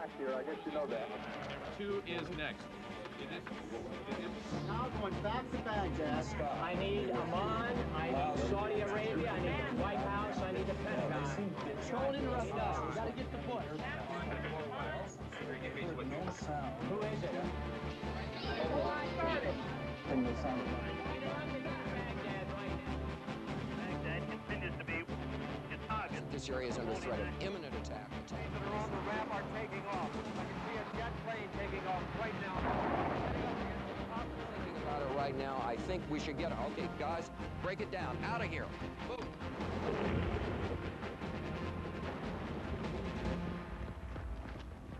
attack here. I guess you know that. 2 is next. Now going back to Baghdad. I need Amman, I need Saudi Arabia, I need the White House, I need the Pentagon. Don't interrupt us. We got to get the book. Who is it? Baghdad continues to be its target. This area is under threat of imminent attack. Planes that are on the ramp are taking off. I can see a jet plane taking off right now. Thinking about it right now, I think we should get it. Okay, guys, break it down. Out of here. Move.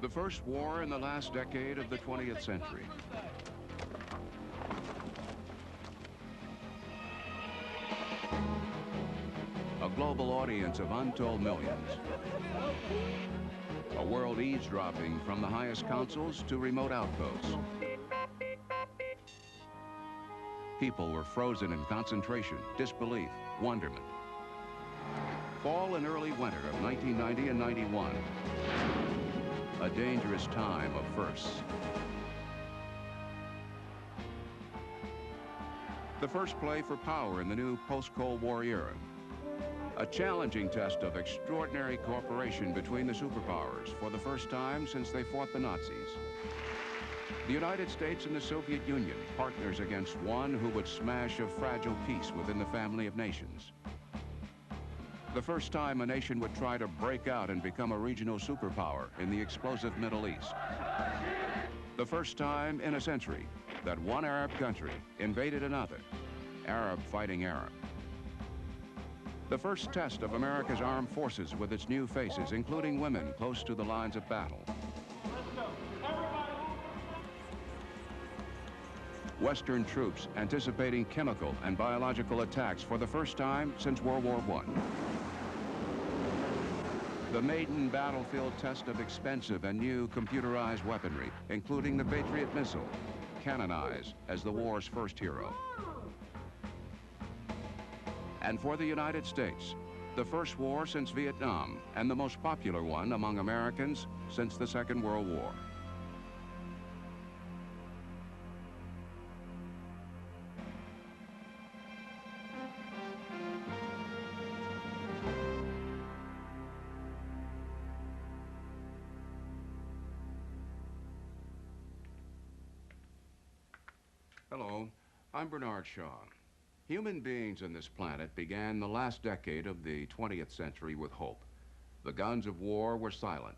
The first war in the last decade of the 20th century. A global audience of untold millions. A world eavesdropping from the highest councils to remote outposts. People were frozen in concentration, disbelief, wonderment. Fall and early winter of 1990 and 91. A dangerous time of firsts. The first play for power in the new post-Cold War era. A challenging test of extraordinary cooperation between the superpowers for the first time since they fought the Nazis. The United States and the Soviet Union, partners against one who would smash a fragile peace within the family of nations. The first time a nation would try to break out and become a regional superpower in the explosive Middle East. The first time in a century that one Arab country invaded another, Arab fighting Arab. The first test of America's armed forces with its new faces, including women close to the lines of battle. Western troops anticipating chemical and biological attacks for the first time since World War I. The maiden battlefield test of expensive and new computerized weaponry, including the Patriot missile, canonized as the war's first hero. And for the United States, the first war since Vietnam and the most popular one among Americans since the Second World War. Hello, I'm Bernard Shaw. Human beings on this planet began the last decade of the 20th century with hope. The guns of war were silent.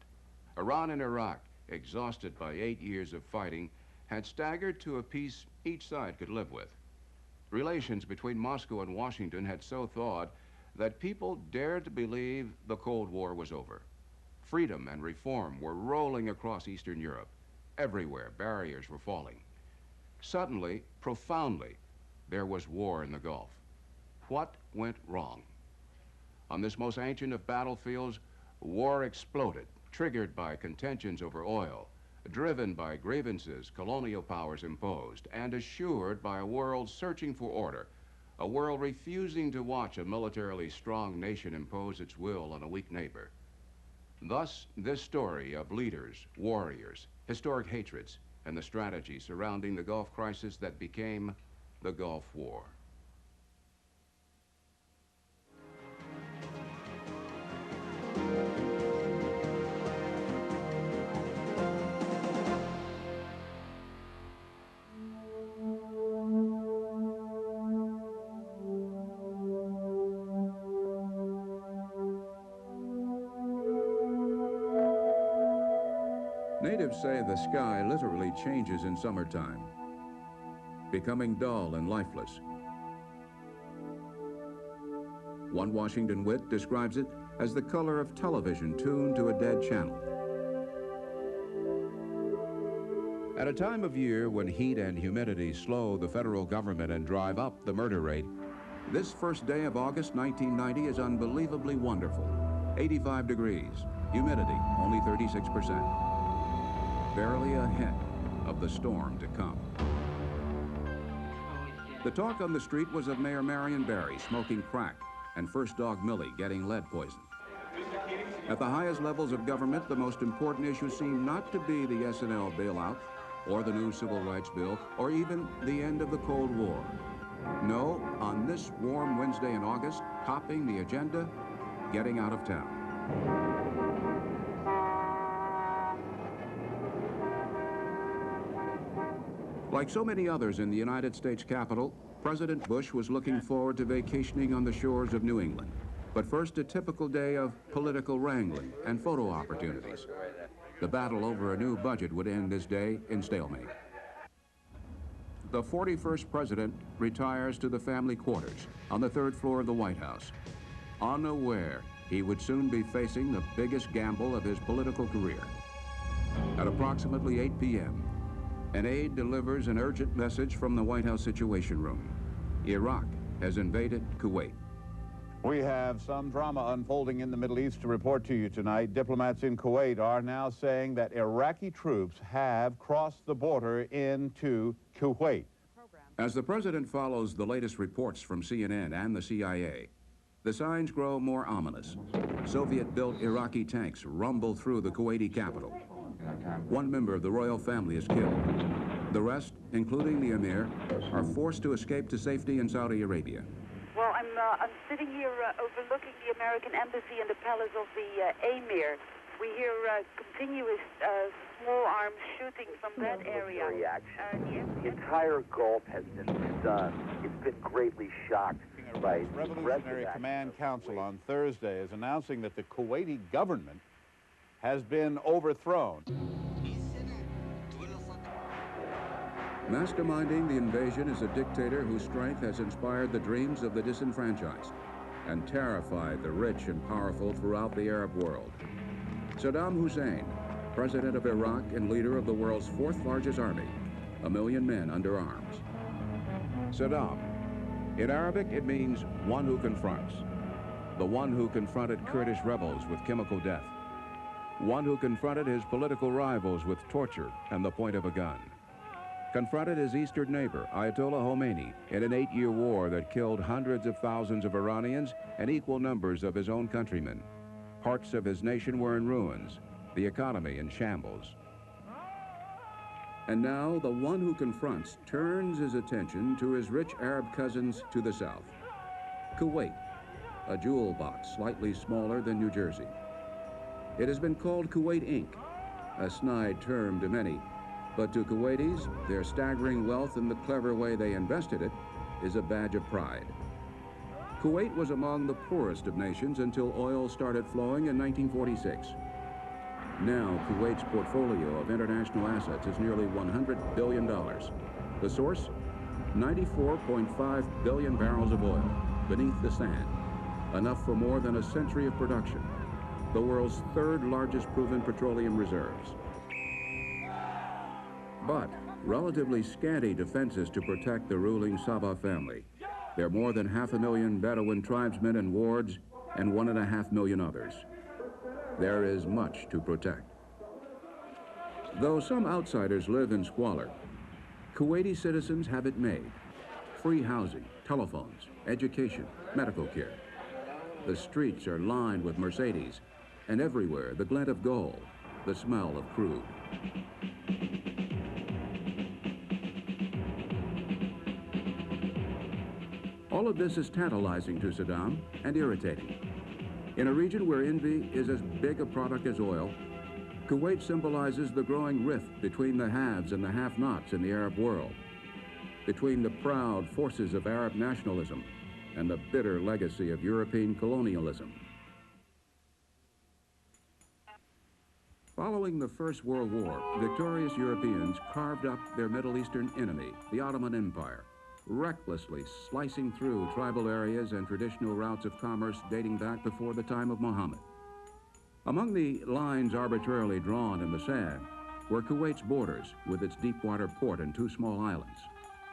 Iran and Iraq, exhausted by 8 years of fighting, had staggered to a peace each side could live with. Relations between Moscow and Washington had so thawed that people dared to believe the Cold War was over. Freedom and reform were rolling across Eastern Europe. Everywhere, barriers were falling. Suddenly, profoundly, there was war in the Gulf. What went wrong? On this most ancient of battlefields, war exploded, triggered by contentions over oil, driven by grievances colonial powers imposed, and assured by a world searching for order, a world refusing to watch a militarily strong nation impose its will on a weak neighbor. Thus, this story of leaders, warriors, historic hatreds, and the strategy surrounding the Gulf crisis that became the Gulf War. Natives say the sky literally changes in summertime, becoming dull and lifeless. One Washington wit describes it as the color of television tuned to a dead channel. At a time of year when heat and humidity slow the federal government and drive up the murder rate, this first day of August 1990 is unbelievably wonderful. 85 degrees, humidity only 36%. Barely a hint of the storm to come. The talk on the street was of Mayor Marion Barry smoking crack and First Dog Millie getting lead poison. Mr. Keating, At the highest levels of government, the most important issue seemed not to be the S&L bailout, or the new Civil Rights Bill, or even the end of the Cold War. No, on this warm Wednesday in August, topping the agenda, getting out of town. Like so many others in the United States Capitol, President Bush was looking forward to vacationing on the shores of New England. But first, a typical day of political wrangling and photo opportunities. The battle over a new budget would end this day in stalemate. The 41st president retires to the family quarters on the 3rd floor of the White House, unaware he would soon be facing the biggest gamble of his political career. At approximately 8 p.m., an aide delivers an urgent message from the White House Situation Room. Iraq has invaded Kuwait. We have some drama unfolding in the Middle East to report to you tonight. Diplomats in Kuwait are now saying that Iraqi troops have crossed the border into Kuwait. As the president follows the latest reports from CNN and the CIA, the signs grow more ominous. Soviet-built Iraqi tanks rumble through the Kuwaiti capital. One member of the royal family is killed. The rest, including the emir, are forced to escape to safety in Saudi Arabia. Well, I'm sitting here overlooking the American embassy and the palace of the emir. We hear continuous small arms shooting from that area. The entire Gulf has been stunned. It's been greatly shocked by Revolutionary Command Council on Thursday is announcing that the Kuwaiti government has been overthrown. Masterminding the invasion is a dictator whose strength has inspired the dreams of the disenfranchised and terrified the rich and powerful throughout the Arab world. Saddam Hussein, president of Iraq and leader of the world's 4th largest army, 1 million men under arms. Saddam. In Arabic, it means one who confronts. The one who confronted Kurdish rebels with chemical death. One who confronted his political rivals with torture and the point of a gun. Confronted his eastern neighbor, Ayatollah Khomeini, in an 8-year war that killed hundreds of thousands of Iranians and equal numbers of his own countrymen. Parts of his nation were in ruins, the economy in shambles. And now the one who confronts turns his attention to his rich Arab cousins to the south. Kuwait, a jewel box slightly smaller than New Jersey. It has been called Kuwait Inc., a snide term to many, but to Kuwaitis, their staggering wealth and the clever way they invested it is a badge of pride. Kuwait was among the poorest of nations until oil started flowing in 1946. Now, Kuwait's portfolio of international assets is nearly $100 billion. The source? 94.5 billion barrels of oil beneath the sand, enough for more than a century of production. The world's 3rd largest proven petroleum reserves. But relatively scanty defenses to protect the ruling Sabah family. There are more than 500,000 Bedouin tribesmen and wards and 1.5 million others. There is much to protect. Though some outsiders live in squalor, Kuwaiti citizens have it made. Free housing, telephones, education, medical care. The streets are lined with Mercedes, and everywhere the glint of gold, the smell of crude. All of this is tantalizing to Saddam and irritating. In a region where envy is as big a product as oil, Kuwait symbolizes the growing rift between the haves and the have-nots in the Arab world, between the proud forces of Arab nationalism and the bitter legacy of European colonialism. Following the First World War, victorious Europeans carved up their Middle Eastern enemy, the Ottoman Empire, recklessly slicing through tribal areas and traditional routes of commerce dating back before the time of Muhammad. Among the lines arbitrarily drawn in the sand were Kuwait's borders with its deep-water port and 2 small islands.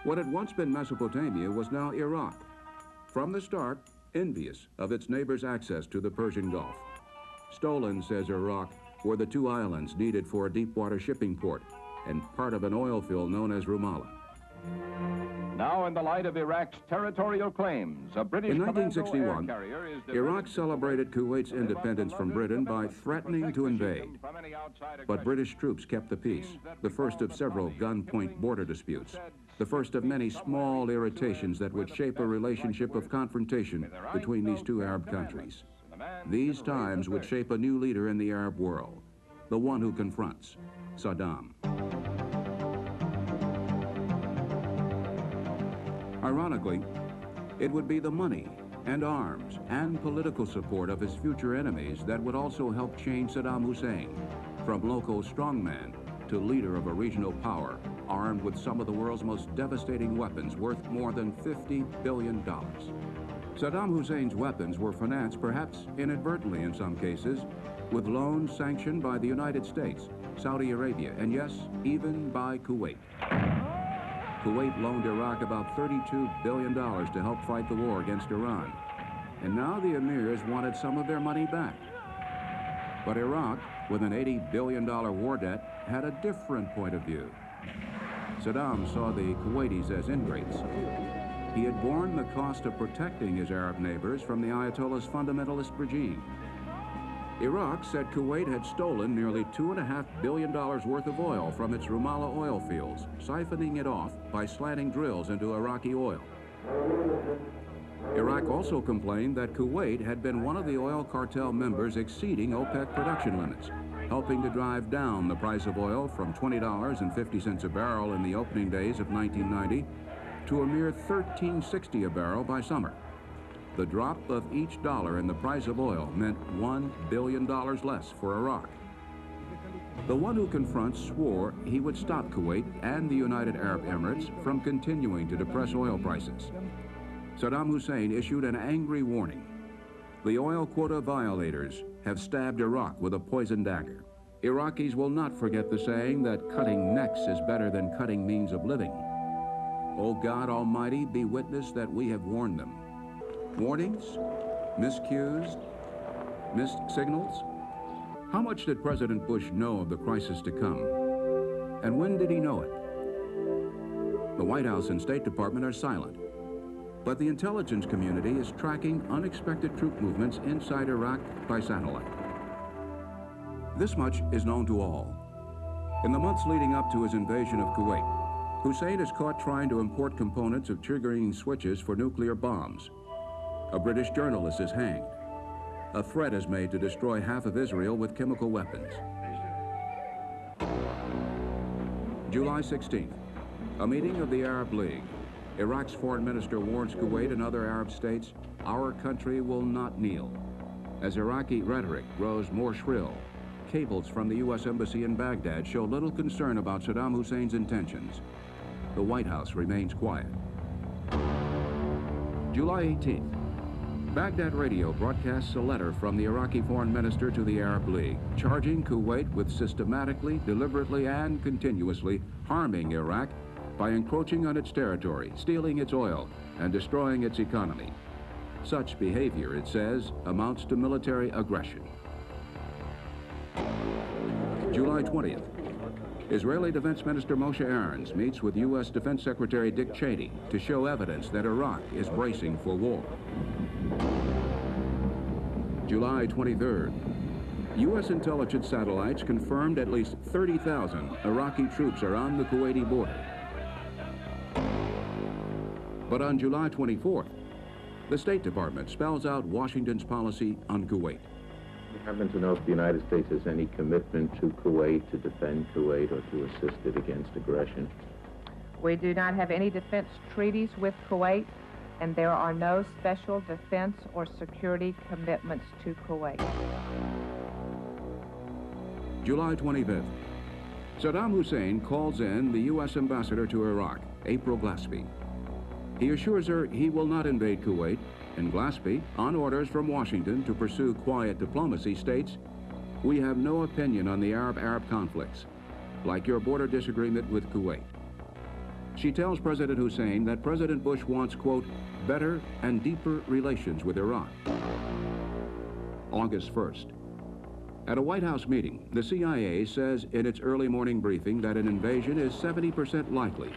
What had once been Mesopotamia was now Iraq, from the start envious of its neighbors' access to the Persian Gulf. Stolen, says Iraq, were the 2 islands needed for a deep-water shipping port and part of an oil field known as Rumallah. Now, in the light of Iraq's territorial claims, a British In Commando 1961, air carrier is diverted Iraq celebrated Kuwait's independence from Britain by threatening to invade. But British troops kept the peace, the first of several gunpoint border disputes, the first of many small irritations that would shape a relationship of confrontation between these two Arab countries. These times would shape a new leader in the Arab world, the one who confronts Saddam. Ironically, it would be the money and arms and political support of his future enemies that would also help change Saddam Hussein from local strongman to leader of a regional power armed with some of the world's most devastating weapons worth more than $50 billion. Saddam Hussein's weapons were financed, perhaps inadvertently in some cases, with loans sanctioned by the United States, Saudi Arabia, and yes, even by Kuwait. Kuwait loaned Iraq about $32 billion to help fight the war against Iran. And now the emirs wanted some of their money back. But Iraq, with an $80 billion war debt, had a different point of view. Saddam saw the Kuwaitis as ingrates. He had borne the cost of protecting his Arab neighbors from the Ayatollah's fundamentalist regime. Iraq said Kuwait had stolen nearly $2.5 billion worth of oil from its Ramallah oil fields, siphoning it off by slanting drills into Iraqi oil. Iraq also complained that Kuwait had been one of the oil cartel members exceeding OPEC production limits, helping to drive down the price of oil from $20.50 a barrel in the opening days of 1990 to a mere $13.60 a barrel by summer. The drop of each dollar in the price of oil meant $1 billion less for Iraq. The one who confronts swore he would stop Kuwait and the United Arab Emirates from continuing to depress oil prices. Saddam Hussein issued an angry warning. The oil quota violators have stabbed Iraq with a poison dagger. Iraqis will not forget the saying that cutting necks is better than cutting means of living. O God Almighty, be witness that we have warned them. Warnings? Miscues? Missed signals? How much did President Bush know of the crisis to come? And when did he know it? The White House and State Department are silent. But the intelligence community is tracking unexpected troop movements inside Iraq by satellite. This much is known to all. In the months leading up to his invasion of Kuwait, Hussein is caught trying to import components of triggering switches for nuclear bombs. A British journalist is hanged. A threat is made to destroy half of Israel with chemical weapons. July 16th, a meeting of the Arab League. Iraq's foreign minister warns Kuwait and other Arab states, our country will not kneel. As Iraqi rhetoric grows more shrill, cables from the U.S. Embassy in Baghdad show little concern about Saddam Hussein's intentions. The White House remains quiet. July 18th, Baghdad radio broadcasts a letter from the Iraqi foreign minister to the Arab League, charging Kuwait with systematically, deliberately, and continuously harming Iraq by encroaching on its territory, stealing its oil, and destroying its economy. Such behavior, it says, amounts to military aggression. July 20th, Israeli Defense Minister Moshe Aarons meets with U.S. Defense Secretary Dick Cheney to show evidence that Iraq is bracing for war. July 23rd, U.S. intelligence satellites confirmed at least 30,000 Iraqi troops are on the Kuwaiti border. But on July 24th, the State Department spells out Washington's policy on Kuwait. We happen to know if the United States has any commitment to Kuwait, to defend Kuwait, or to assist it against aggression. We do not have any defense treaties with Kuwait, and there are no special defense or security commitments to Kuwait. July 25th, Saddam Hussein calls in the U.S. ambassador to Iraq, April Glaspie. He assures her he will not invade Kuwait, and Glaspie, on orders from Washington to pursue quiet diplomacy, states, "We have no opinion on the Arab-Arab conflicts, like your border disagreement with Kuwait." She tells President Hussein that President Bush wants, quote, better and deeper relations with Iraq. August 1st. At a White House meeting, the CIA says in its early morning briefing that an invasion is 70% likely.